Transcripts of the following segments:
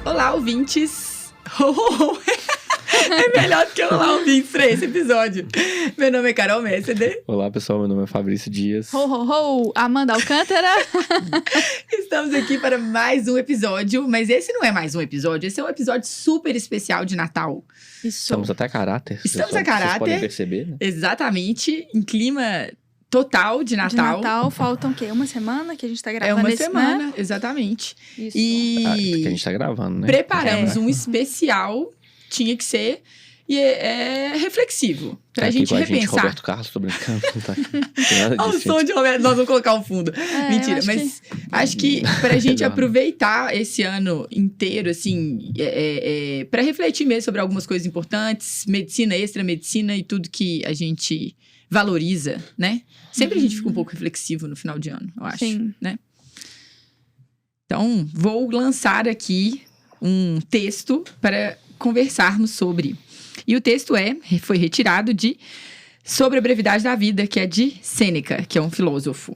Olá, ouvintes! É melhor do que Olá, ouvintes pra esse episódio. Meu nome é Carol Messeder. Olá, pessoal. Meu nome é Fabrício Dias. Amanda Alcântara. Estamos aqui para mais um episódio, mas esse não é mais um episódio, esse é um episódio super especial de Natal. Isso. Estamos até a caráter. Estamos a caráter. Vocês podem perceber, né? Exatamente, em clima total de Natal. De Natal, faltam o quê? Uma semana que a gente tá gravando É uma esse, semana, né? exatamente. Isso. E Que a gente tá gravando, né? preparamos um especial, tinha que ser, e é reflexivo, pra Tá aqui gente com a gente, repensar. Roberto Carlos, tô brincando. Não tá aqui. Tem nada Olha o disso, som gente. de Roberto, nós vamos colocar o fundo. Mentira, mas acho que pra gente Melhor, né? aproveitar esse ano inteiro, assim, pra refletir mesmo sobre algumas coisas importantes, medicina, extra-medicina e tudo que a gente valoriza, né? Sempre a gente fica um pouco reflexivo no final de ano, eu acho, Sim. né? Então, vou lançar aqui um texto para conversarmos sobre. E o texto foi retirado de Sobre a Brevidade da Vida, que é de Sêneca, que é um filósofo.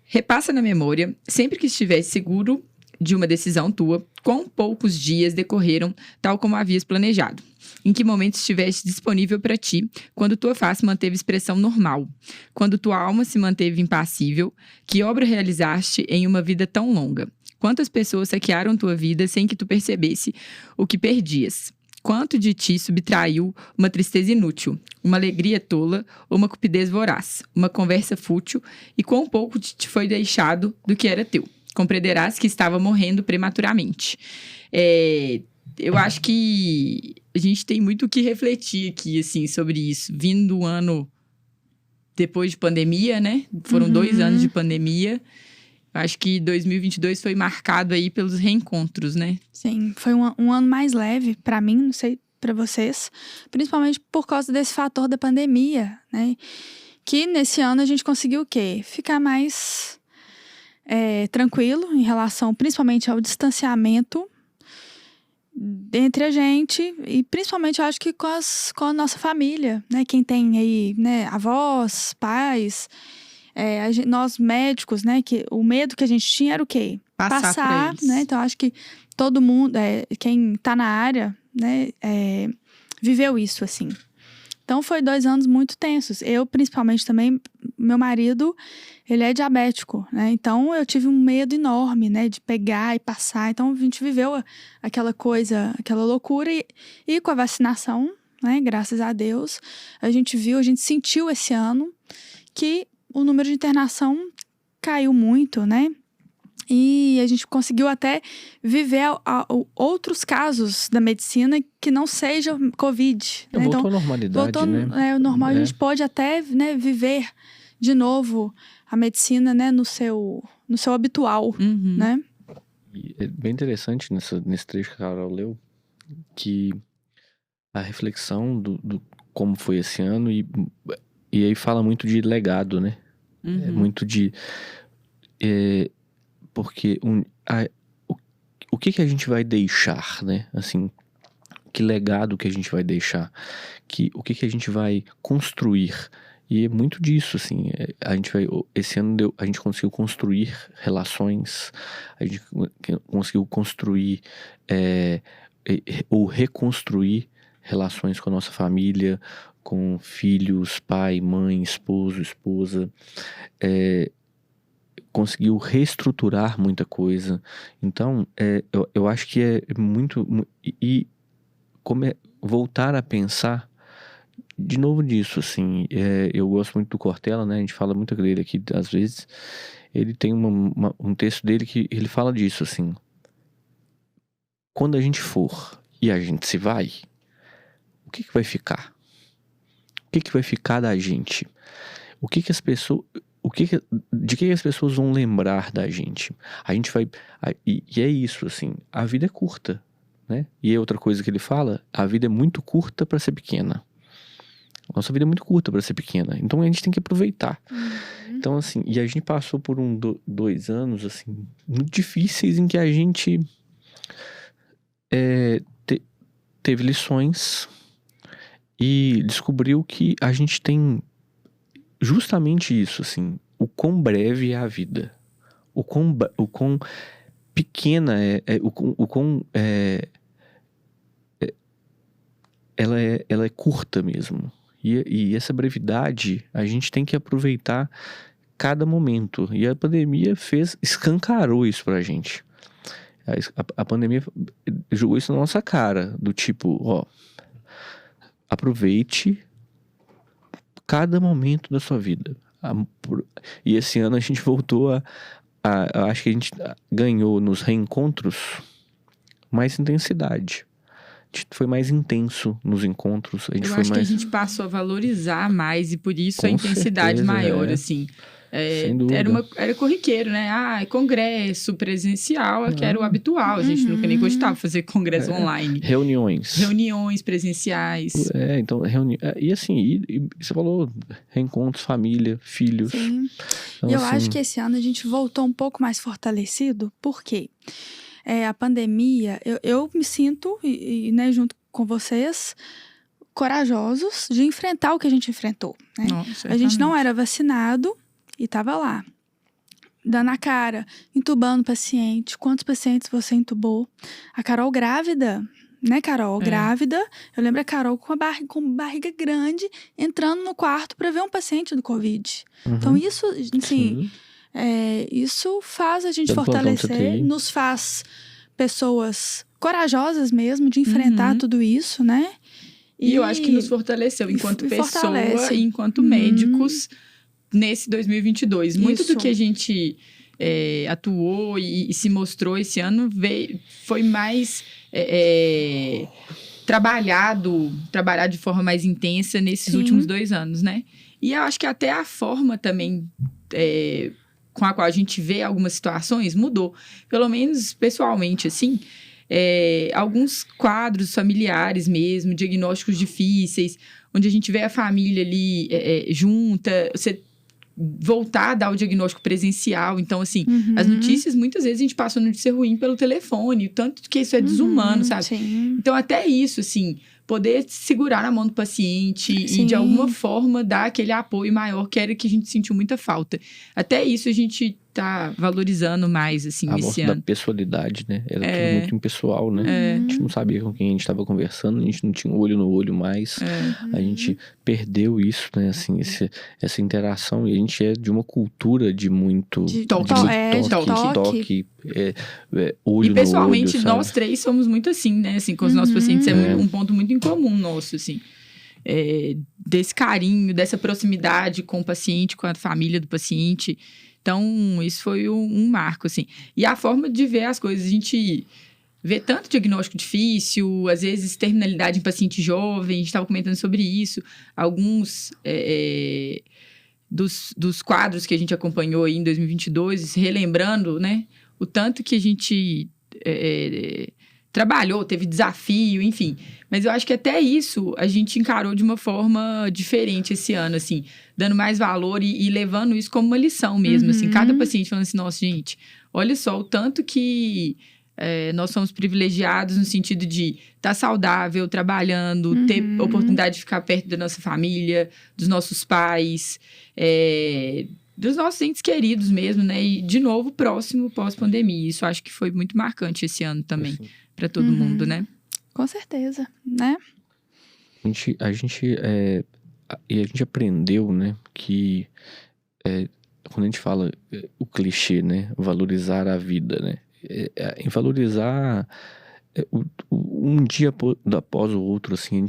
Repassa na memória, sempre que estivesse seguro de uma decisão tua, quão poucos dias decorreram tal como havias planejado. Em que momento estiveste disponível para ti, quando tua face manteve expressão normal, quando tua alma se manteve impassível, que obra realizaste em uma vida tão longa? Quantas pessoas saquearam tua vida sem que tu percebesse o que perdias? Quanto de ti subtraiu uma tristeza inútil, uma alegria tola ou uma cupidez voraz, uma conversa fútil, e quão pouco te foi deixado do que era teu? Compreenderás que estava morrendo prematuramente. Eu acho que a gente tem muito o que refletir aqui, assim, sobre isso. Vindo um ano depois de pandemia, né? Foram 2 anos de pandemia. Acho que 2022 foi marcado aí pelos reencontros, né? Sim, foi um ano mais leve pra mim, não sei pra vocês. Principalmente por causa desse fator da pandemia, né? Que nesse ano a gente conseguiu o quê? Ficar mais tranquilo em relação, principalmente ao distanciamento entre a gente e principalmente eu acho que com a nossa família, né? Quem tem aí, né, avós, pais, nós médicos, né? Que o medo que a gente tinha era o quê? Passar pra eles. Né? Então acho que todo mundo, quem tá na área, né, viveu isso assim. Então foi 2 anos muito tensos. Eu principalmente também, meu marido, ele é diabético, né? Então eu tive um medo enorme, né, de pegar e passar. Então a gente viveu aquela coisa, aquela loucura e com a vacinação, né, graças a Deus, a gente sentiu esse ano que o número de internação caiu muito, né? E a gente conseguiu até viver outros casos da medicina que não sejam Covid. Né? Voltou à normalidade, né? O normal, a gente pode até, né, viver de novo a medicina, né, no seu habitual, né? E é bem interessante nesse trecho que a Carol leu, que a reflexão do como foi esse ano e aí fala muito de legado, né? É muito de... porque o que a gente vai deixar, né? Assim, que legado que a gente vai deixar? O que a gente vai construir? E é muito disso, assim. Esse ano a gente conseguiu construir relações, a gente conseguiu construir ou reconstruir relações com a nossa família, com filhos, pai, mãe, esposo, esposa. Conseguiu reestruturar muita coisa. Então, eu acho que é muito... E voltar a pensar de novo disso, assim. Eu gosto muito do Cortella, né? A gente fala muito dele aqui, às vezes. Ele tem um texto dele que ele fala disso, assim. Quando a gente for e a gente se vai, o que vai ficar? O que vai ficar da gente? as pessoas... de que as pessoas vão lembrar da gente? A gente vai... E é isso, assim. A vida é curta, né? E é outra coisa que ele fala, a vida é muito curta para ser pequena. Nossa vida é muito curta para ser pequena. Então a gente tem que aproveitar. Então, assim, e a gente passou por 2 anos, assim, muito difíceis em que a gente teve lições, e descobriu que a gente tem justamente isso, assim, o quão breve é a vida, o quão pequena o quão ela é curta mesmo. E essa brevidade a gente tem que aproveitar cada momento. E a pandemia escancarou isso pra gente. A pandemia jogou isso na nossa cara, do tipo, ó, aproveite cada momento da sua vida. E esse ano a gente voltou acho que a gente ganhou nos reencontros mais intensidade. A gente foi mais intenso nos encontros. A gente Eu foi acho mais... que a gente passou a valorizar mais e por isso Com a intensidade certeza, maior, assim. Sem dúvida. Era corriqueiro, né? congresso presencial, que era o habitual. A gente nunca nem gostava de fazer congresso online. Reuniões presenciais. Então, e assim, e você falou reencontros, família, filhos. Sim. Então, E eu assim, acho que esse ano a gente voltou um pouco mais fortalecido, porque a pandemia, eu me sinto, né, junto com vocês, corajosos de enfrentar o que a gente enfrentou, né? A gente não era vacinado e estava lá, dando a cara, entubando paciente. Quantos pacientes você entubou? A Carol grávida, né, Carol? Grávida. Eu lembro a Carol com barriga grande, entrando no quarto para ver um paciente do Covid. Então, isso, assim, isso faz a gente fortalecer, nos faz pessoas corajosas mesmo de enfrentar tudo isso, né? E eu acho que nos fortaleceu enquanto pessoa e enquanto médicos nesse 2022. Muito do que a gente atuou e se mostrou esse ano foi mais trabalhado de forma mais intensa nesses últimos 2 anos, né? E eu acho que até a forma também com a qual a gente vê algumas situações mudou. Pelo menos pessoalmente, assim. Alguns quadros familiares mesmo, diagnósticos difíceis, onde a gente vê a família ali junta, você voltar a dar o diagnóstico presencial. Então, assim, as notícias, muitas vezes a gente passa a notícia ruim pelo telefone, tanto que isso é desumano, sabe? Sim. Então, até isso, assim, poder segurar na mão do paciente e, de alguma forma, dar aquele apoio maior, que era que a gente sentiu muita falta. Até isso a gente tá valorizando mais, assim, esse ano. Da pessoalidade, né? Era tudo muito impessoal, né? A gente não sabia com quem a gente estava conversando, a gente não tinha olho no olho mais. A gente perdeu isso, né? Assim, essa interação. E a gente é de uma cultura de muito... toque. Olho e pessoalmente, no olho, nós 3 somos muito assim, né? Assim, com os nossos pacientes, um ponto muito em comum nosso, assim. Desse carinho, dessa proximidade com o paciente, com a família do paciente. Então, isso foi um marco, assim. E a forma de ver as coisas, a gente vê tanto diagnóstico difícil, às vezes terminalidade em paciente jovem, a gente estava comentando sobre isso. Alguns dos quadros que a gente acompanhou aí em 2022, relembrando, né, o tanto que a gente trabalhou, teve desafio, enfim. Mas eu acho que até isso a gente encarou de uma forma diferente esse ano, assim, dando mais valor e levando isso como uma lição mesmo, assim. Cada paciente falando assim, nossa, gente, olha só o tanto que nós somos privilegiados no sentido de estar saudável, trabalhando, ter oportunidade de ficar perto da nossa família, dos nossos pais, dos nossos entes queridos mesmo, né? E, de novo, próximo pós-pandemia. Isso acho que foi muito marcante esse ano também, para todo mundo, né? Com certeza, né? A gente aprendeu, né, que quando a gente fala o clichê, né, valorizar a vida, né, em valorizar um dia após o outro, assim,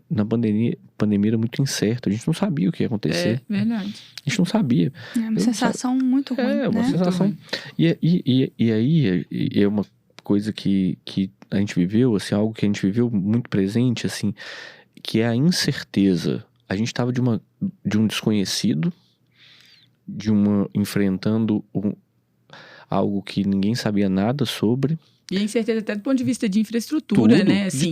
na pandemia era muito incerto, a gente não sabia o que ia acontecer. É verdade. A gente não sabia. É uma sensação muito ruim, né? Uma sensação. E aí é uma coisa que a gente viveu, assim, algo que a gente viveu muito presente, assim, que é a incerteza. A gente estava de um desconhecido, enfrentando algo que ninguém sabia nada sobre. E a incerteza até do ponto de vista de infraestrutura, né? Assim,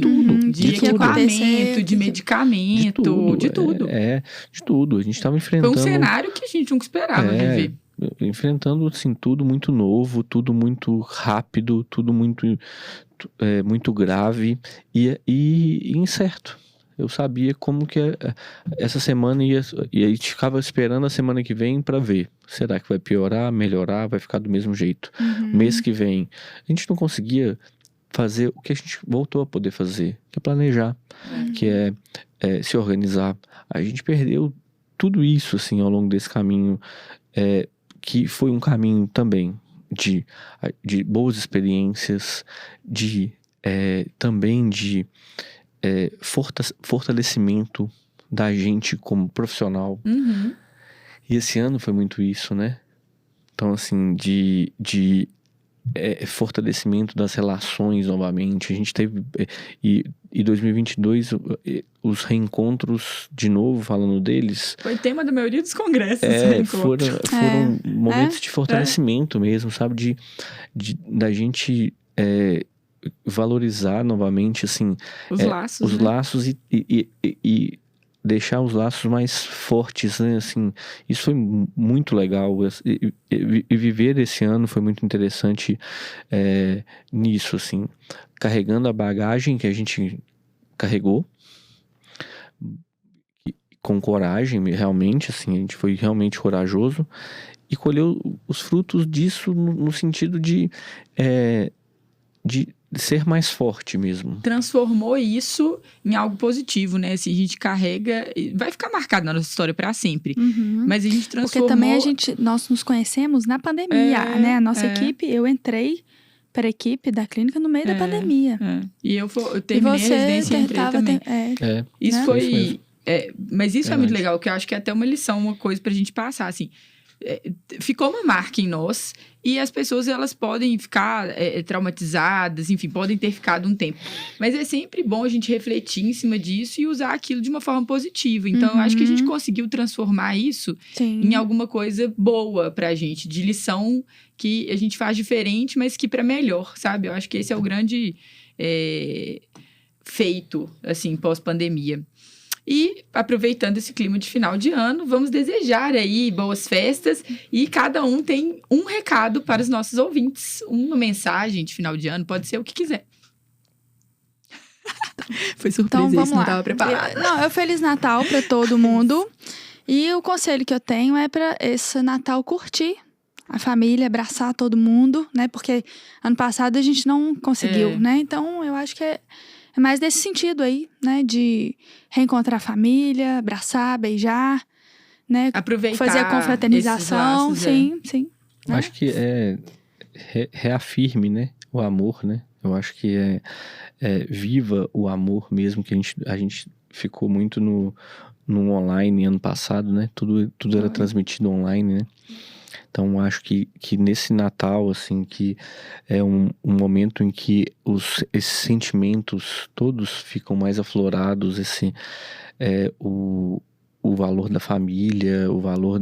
de equipamento, de medicamento, de tudo. De tudo. A gente estava enfrentando... Foi um cenário que a gente nunca esperava viver. Enfrentando, assim, tudo muito novo, tudo muito rápido, tudo muito grave e incerto. Eu sabia como que essa semana ia... E a gente ficava esperando a semana que vem para ver. Será que vai piorar, melhorar, vai ficar do mesmo jeito? Mês que vem. A gente não conseguia fazer o que a gente voltou a poder fazer, que é planejar, que é se organizar. A gente perdeu tudo isso, assim, ao longo desse caminho, que foi um caminho também de boas experiências, também de fortalecimento da gente como profissional. E esse ano foi muito isso, né? Então, assim, de fortalecimento das relações novamente. A gente teve... E 2022, os reencontros, de novo, falando deles... Foi tema da maioria dos congressos. Foram momentos de fortalecimento mesmo, sabe? Da gente valorizar novamente, assim... Os laços, os laços e deixar os laços mais fortes, né? Assim, isso foi muito legal. E viver esse ano foi muito interessante nisso, assim. Carregando a bagagem que a gente carregou, com coragem, realmente, assim, a gente foi realmente corajoso e colheu os frutos disso no sentido de ser mais forte mesmo. Transformou isso em algo positivo, né? Assim, a gente carrega... Vai ficar marcado na nossa história para sempre. Mas a gente transformou... Porque também nós nos conhecemos na pandemia, né? A nossa equipe, eu entrei para a equipe da clínica no meio da pandemia. E eu terminei a residência e entrei também. Isso, né? Foi... mas isso é muito legal, que eu acho que é até uma lição, uma coisa pra gente passar, assim... ficou uma marca em nós e as pessoas, elas podem ficar traumatizadas, enfim, podem ter ficado um tempo. Mas é sempre bom a gente refletir em cima disso e usar aquilo de uma forma positiva. Então, eu acho que a gente conseguiu transformar isso em alguma coisa boa pra gente, de lição que a gente faz diferente, mas que pra melhor, sabe? Eu acho que esse é o grande feito, assim, pós-pandemia. E, aproveitando esse clima de final de ano, vamos desejar aí boas festas. E cada um tem um recado para os nossos ouvintes. Uma mensagem de final de ano, pode ser o que quiser. Foi surpresa, então, vamos isso, lá. Não estava preparada. Feliz Natal para todo mundo. E o conselho que eu tenho é para esse Natal curtir a família, abraçar todo mundo, né? Porque ano passado a gente não conseguiu, né? Então, eu acho que é mais desse sentido aí, né? De reencontrar a família, abraçar, beijar, né? Aproveitar, fazer a confraternização, laços, sim. Né? Acho que reafirme, né? O amor, né? Eu acho que viva o amor mesmo, que a gente ficou muito no online ano passado, né? Tudo era transmitido online, né? Então, acho que nesse Natal, assim, que é um momento em que esses sentimentos todos ficam mais aflorados, o valor da família, o valor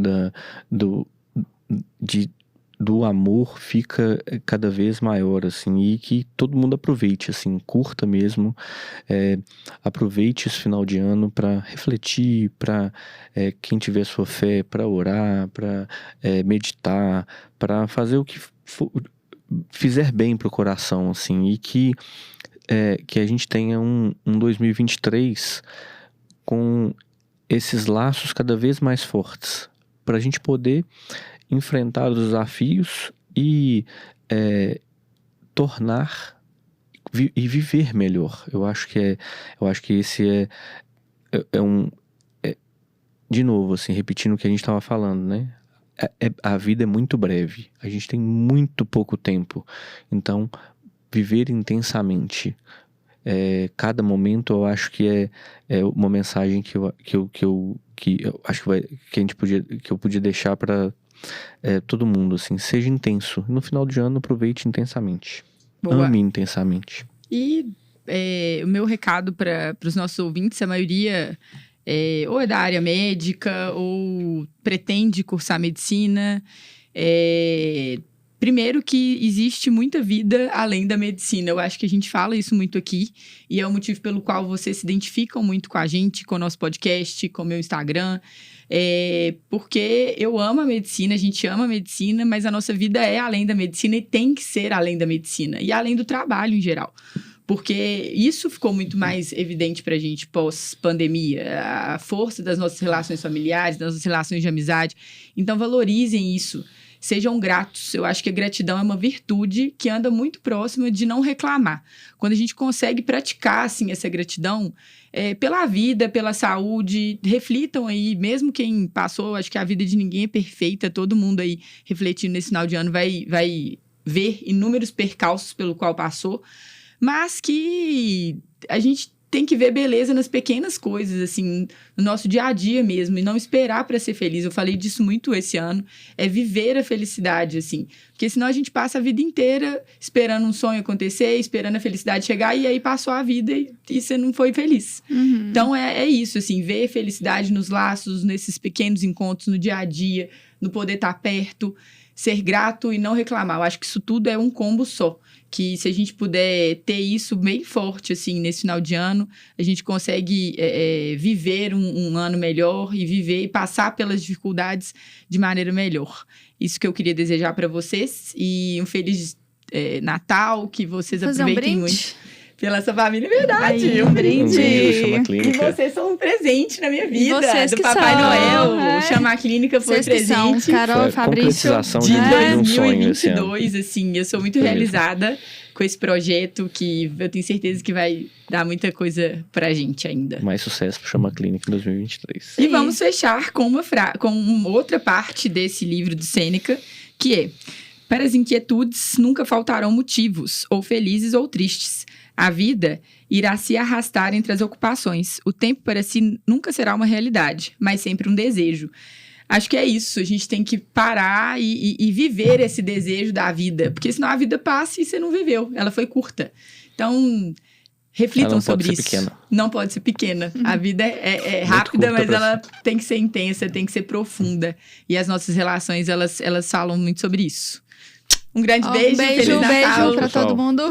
do amor fica cada vez maior, assim, e que todo mundo aproveite, assim, curta mesmo, aproveite esse final de ano para refletir, para quem tiver sua fé, para orar, para meditar, para fazer o que fizer bem pro coração, assim, e que a gente tenha um 2023 com esses laços cada vez mais fortes, para a gente poder enfrentar os desafios e tornar e viver melhor. Eu acho que esse de novo, assim, repetindo o que a gente estava falando, né? A vida é muito breve. A gente tem muito pouco tempo. Então, viver intensamente. Cada momento, eu acho que é uma mensagem que eu acho que eu podia deixar para todo mundo, assim, seja intenso. No final de ano, aproveite intensamente. Boa. Ame intensamente. E o meu recado para os nossos ouvintes, a maioria ou é da área médica ou pretende cursar medicina. Primeiro que existe muita vida além da medicina. Eu acho que a gente fala isso muito aqui. E é o motivo pelo qual vocês se identificam muito com a gente, com o nosso podcast, com o meu Instagram. Porque eu amo a medicina, a gente ama a medicina, mas a nossa vida é além da medicina e tem que ser além da medicina. E além do trabalho em geral. Porque isso ficou muito mais evidente pra gente pós-pandemia. A força das nossas relações familiares, das nossas relações de amizade. Então, valorizem isso. Sejam gratos. Eu acho que a gratidão é uma virtude que anda muito próxima de não reclamar. Quando a gente consegue praticar, assim, essa gratidão pela vida, pela saúde, reflitam aí, mesmo quem passou, acho que a vida de ninguém é perfeita, todo mundo aí refletindo nesse final de ano vai ver inúmeros percalços pelo qual passou, mas que a gente tem que ver beleza nas pequenas coisas, assim, no nosso dia a dia mesmo, e não esperar para ser feliz. Eu falei disso muito esse ano, é viver a felicidade, assim. Porque senão a gente passa a vida inteira esperando um sonho acontecer, esperando a felicidade chegar, e aí passou a vida e você não foi feliz. Uhum. Então, é isso, assim, ver felicidade nos laços, nesses pequenos encontros, no dia a dia, no poder estar perto, ser grato e não reclamar. Eu acho que isso tudo é um combo só. Que se a gente puder ter isso bem forte, assim, nesse final de ano, a gente consegue viver um ano melhor e viver e passar pelas dificuldades de maneira melhor. Isso que eu queria desejar para vocês e um feliz Natal, que vocês aproveitem muito. Pela sua família, é verdade. Aí, Um brinde. Chama Clínica. E vocês são um presente na minha vida. Vocês do que Papai são, Noel. O Chama Clínica foi Vocês que são, presente. Carol Foi e a Fabrício. concretização De um sonho esse ano. 2022, assim. Eu sou muito Foi mesmo. realizada com esse projeto, que eu tenho certeza que vai dar muita coisa pra gente ainda. Mais sucesso pro Chama Clínica em 2023. E vamos fechar com com outra parte desse livro de Sêneca, que é: para as inquietudes nunca faltarão motivos, ou felizes ou tristes. A vida irá se arrastar entre as ocupações. O tempo para si nunca será uma realidade, mas sempre um desejo. Acho que é isso. A gente tem que parar e viver esse desejo da vida. Porque senão a vida passa e você não viveu. Ela foi curta. Então, reflitam sobre isso. Pequena. Não pode ser pequena. A vida é rápida, curta mas ela tem que ser intensa, tem que ser profunda. E as nossas relações, elas falam muito sobre isso. Um grande beijo. Feliz Natal. Beijo pra Pessoal. todo mundo.